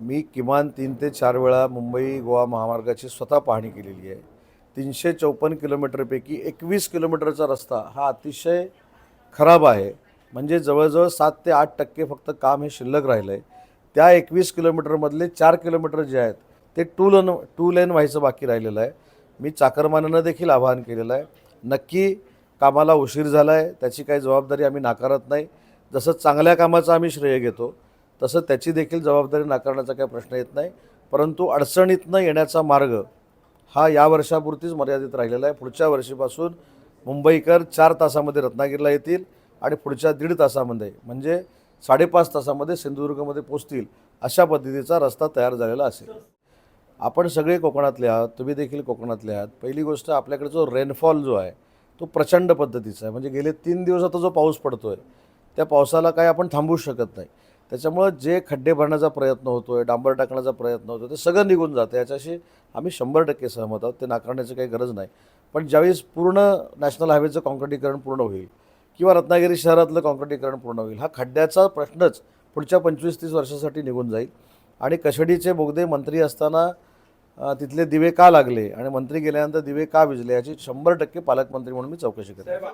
मी किमान 3 ते 4 वेळा मुंबई गोवा महामार्गाची स्वतः पाहणी केलेली आहे. 354 किलोमीटरपैकी 21 किलोमीटरचा रस्ता हा अतिशय खराब आहे. म्हणजे जवळजवळ 7 ते 8% फक्त काम हे शिल्लक राहिलं आहे. त्या 21 किलोमीटरमधले 4 किलोमीटर जे आहेत ते टू लेन व्हायचं बाकी राहिलेलं आहे. मी चाकरमान्यांना देखील आवाहन केलेलं आहे. नक्की कामाला उशीर झाला आहे, त्याची काही जबाबदारी आम्ही नाकारत नाही. जसं चांगल्या कामाचं आम्ही श्रेय घेतो, तसं त्याची देखील जबाबदारी नाकारण्याचा काही प्रश्न येत नाही. परंतु अडचणीतनं येण्याचा मार्ग हा या वर्षापुरतीच मर्यादित राहिलेला आहे. पुढच्या वर्षीपासून मुंबईकर 4 तासामध्ये रत्नागिरीला येतील आणि पुढच्या 1.5 तासामध्ये म्हणजे 5.5 तासामध्ये सिंधुदुर्गमध्ये पोहोचतील, अशा पद्धतीचा रस्ता तयार झालेला असेल. आपण सगळे कोकणातले आहात, तुम्ही देखील कोकणातले आहात. पहिली गोष्ट, आपल्याकडे जो रेनफॉल जो आहे तो प्रचंड पद्धतीचा आहे. म्हणजे गेले 3 दिवस आता जो पाऊस पडतो आहे, त्या पावसाला काही आपण थांबवू शकत नाही. त्याच्यामुळं जे खड्डे भरण्याचा प्रयत्न होतो आहे, डांबर टाकण्याचा प्रयत्न होतो, ते सगळं निघून जातं. याच्याशी आम्ही 100% सहमत आहोत. ते नाकारण्याची काही गरज नाही. पण ज्यावेळेस पूर्ण नॅशनल हायवेचं काँक्रिटीकरण पूर्ण होईल किंवा रत्नागिरी शहरातलं काँक्रिटीकरण पूर्ण होईल, हा खड्ड्याचा प्रश्नच पुढच्या 25-30 वर्षासाठी निघून जाईल. आणि कशेडीचे बोगदे मंत्री असताना तिथले दिवे का लागले आणि मंत्री गेल्यानंतर दिवे का विझले, याची 100% पालकमंत्री म्हणून मी चौकशी करेन.